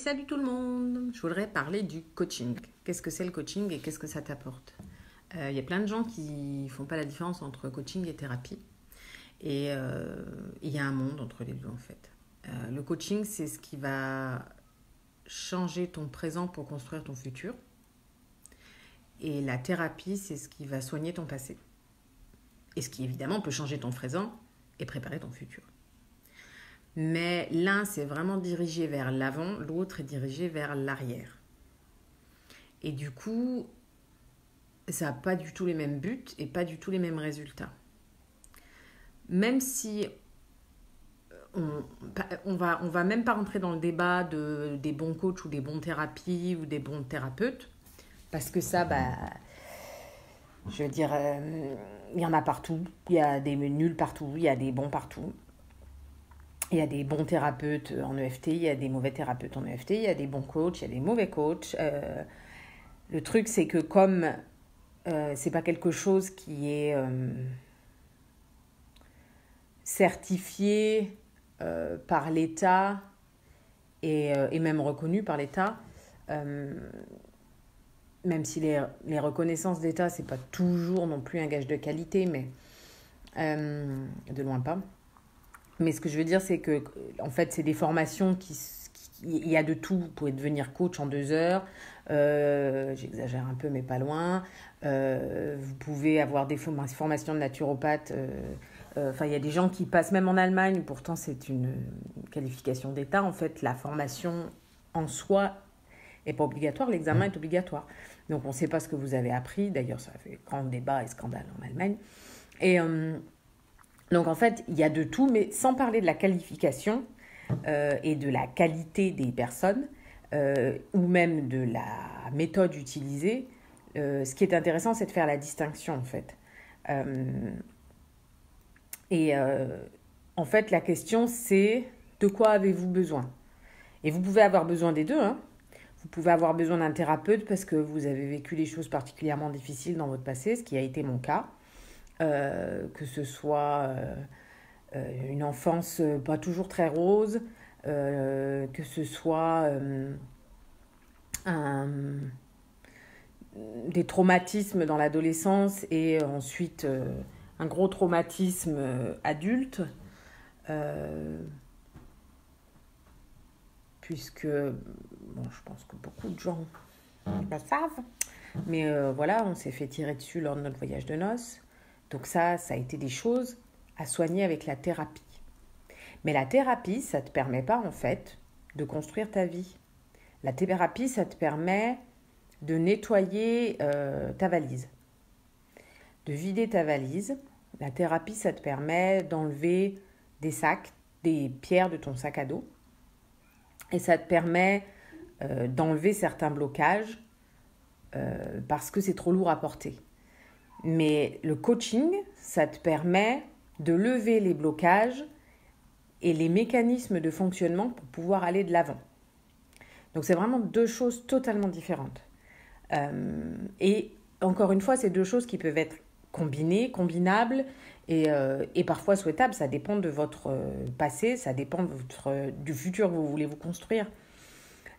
Salut tout le monde! Je voudrais parler du coaching. Qu'est-ce que c'est le coaching et qu'est-ce que ça t'apporte? Il y a plein de gens qui font pas la différence entre coaching et thérapie. Et il y a un monde entre les deux en fait. Le coaching, c'est ce qui va changer ton présent pour construire ton futur. Et la thérapie, c'est ce qui va soigner ton passé. Et ce qui évidemment peut changer ton présent et préparer ton futur. Mais l'un, c'est vraiment dirigé vers l'avant, l'autre est dirigé vers l'arrière. Et du coup, ça n'a pas du tout les mêmes buts et pas du tout les mêmes résultats. Même si on va même pas rentrer dans le débat des bons coachs ou des bons thérapies ou des bons thérapeutes, parce que ça, je veux dire, il y en a partout, il y a des nuls partout, il y a des bons partout. Il y a des bons thérapeutes en EFT, il y a des mauvais thérapeutes en EFT, il y a des bons coachs, il y a des mauvais coachs. Le truc, c'est que comme c'est pas quelque chose qui est certifié par l'État et même reconnu par l'État, même si les reconnaissances d'État, c'est pas toujours non plus un gage de qualité, mais de loin pas. Mais ce que je veux dire, c'est que, en fait, c'est des formations il y a de tout. Vous pouvez devenir coach en 2 heures. J'exagère un peu, mais pas loin. Vous pouvez avoir des formations de naturopathe. Il y a des gens qui passent même en Allemagne. Pourtant, c'est une qualification d'État. En fait, la formation en soi n'est pas obligatoire. L'examen est obligatoire. Donc, on ne sait pas ce que vous avez appris. D'ailleurs, ça fait grand débat et scandale en Allemagne. Et donc, en fait, il y a de tout, mais sans parler de la qualification et de la qualité des personnes ou même de la méthode utilisée, ce qui est intéressant, c'est de faire la distinction, en fait. En fait, la question, c'est de quoi avez-vous besoin? Et vous pouvez avoir besoin des deux, hein. Vous pouvez avoir besoin d'un thérapeute parce que vous avez vécu des choses particulièrement difficiles dans votre passé, ce qui a été mon cas. Que ce soit une enfance pas toujours très rose, que ce soit des traumatismes dans l'adolescence et ensuite un gros traumatisme adulte, puisque, je pense que beaucoup de gens le savent, mais voilà, on s'est fait tirer dessus lors de notre voyage de noces. Donc ça a été des choses à soigner avec la thérapie. Mais la thérapie, ça ne te permet pas en fait de construire ta vie. La thérapie, ça te permet de nettoyer ta valise, de vider ta valise. La thérapie, ça te permet d'enlever des sacs, des pierres de ton sac à dos. Et ça te permet d'enlever certains blocages parce que c'est trop lourd à porter. Mais le coaching, ça te permet de lever les blocages et les mécanismes de fonctionnement pour pouvoir aller de l'avant. Donc, c'est vraiment 2 choses totalement différentes. Et encore une fois, c'est 2 choses qui peuvent être combinées, combinables et parfois souhaitables. Ça dépend de votre passé, ça dépend du futur que vous voulez vous construire.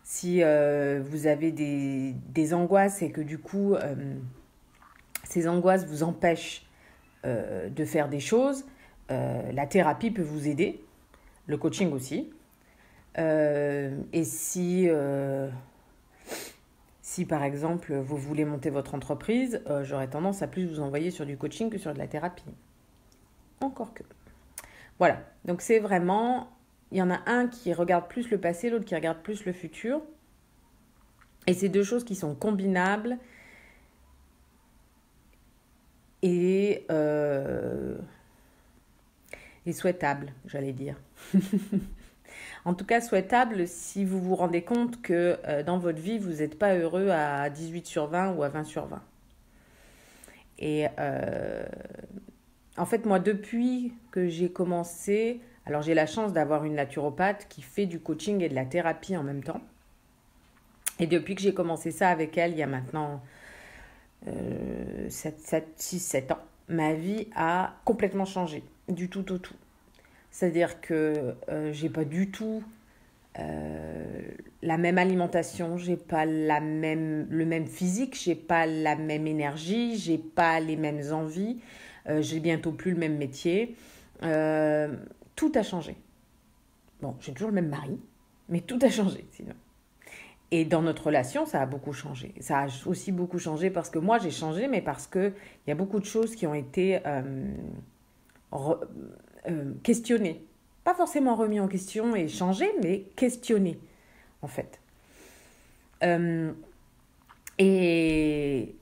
Si vous avez des angoisses et que du coup... ces angoisses vous empêchent de faire des choses, la thérapie peut vous aider, le coaching aussi. Et si par exemple vous voulez monter votre entreprise, j'aurais tendance à plus vous envoyer sur du coaching que sur de la thérapie. Encore que. Voilà, donc c'est vraiment, il y en a un qui regarde plus le passé, l'autre qui regarde plus le futur. Et c'est 2 choses qui sont combinables et souhaitable, j'allais dire. En tout cas, souhaitable si vous vous rendez compte que dans votre vie, vous n'êtes pas heureux à 18 sur 20 ou à 20 sur 20. Et en fait, moi, depuis que j'ai commencé, alors j'ai la chance d'avoir une naturopathe qui fait du coaching et de la thérapie en même temps. Et depuis que j'ai commencé ça avec elle, il y a maintenant 6-7 ans, ma vie a complètement changé, du tout au tout. C'est-à-dire que j'ai pas du tout la même alimentation, j'ai pas le même physique, j'ai pas la même énergie, j'ai pas les mêmes envies, j'ai bientôt plus le même métier. Tout a changé. Bon, j'ai toujours le même mari, mais tout a changé sinon. Et dans notre relation, ça a beaucoup changé. Ça a aussi beaucoup changé parce que moi, j'ai changé, mais parce qu'il y a beaucoup de choses qui ont été re- questionnées. Pas forcément remis en question et changées, mais questionnées, en fait. Euh, et,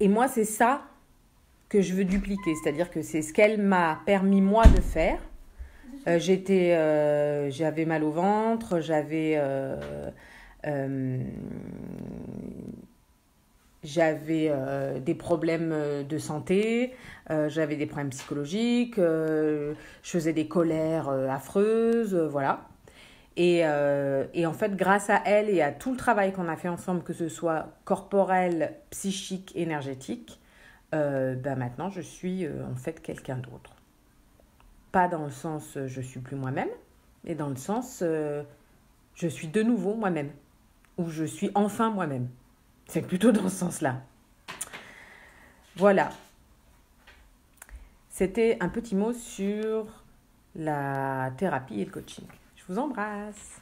et moi, c'est ça que je veux dupliquer. C'est-à-dire que c'est ce qu'elle m'a permis, moi, de faire. J'avais mal au ventre, euh, j'avais des problèmes de santé, j'avais des problèmes psychologiques, je faisais des colères affreuses, voilà. Et en fait, grâce à elle et à tout le travail qu'on a fait ensemble, que ce soit corporel, psychique, énergétique, ben maintenant je suis en fait quelqu'un d'autre. Pas dans le sens je suis plus moi-même, mais dans le sens je suis de nouveau moi-même, ou je suis enfin moi-même. C'est plutôt dans ce sens-là. Voilà, c'était un petit mot sur la thérapie et le coaching. Je vous embrasse.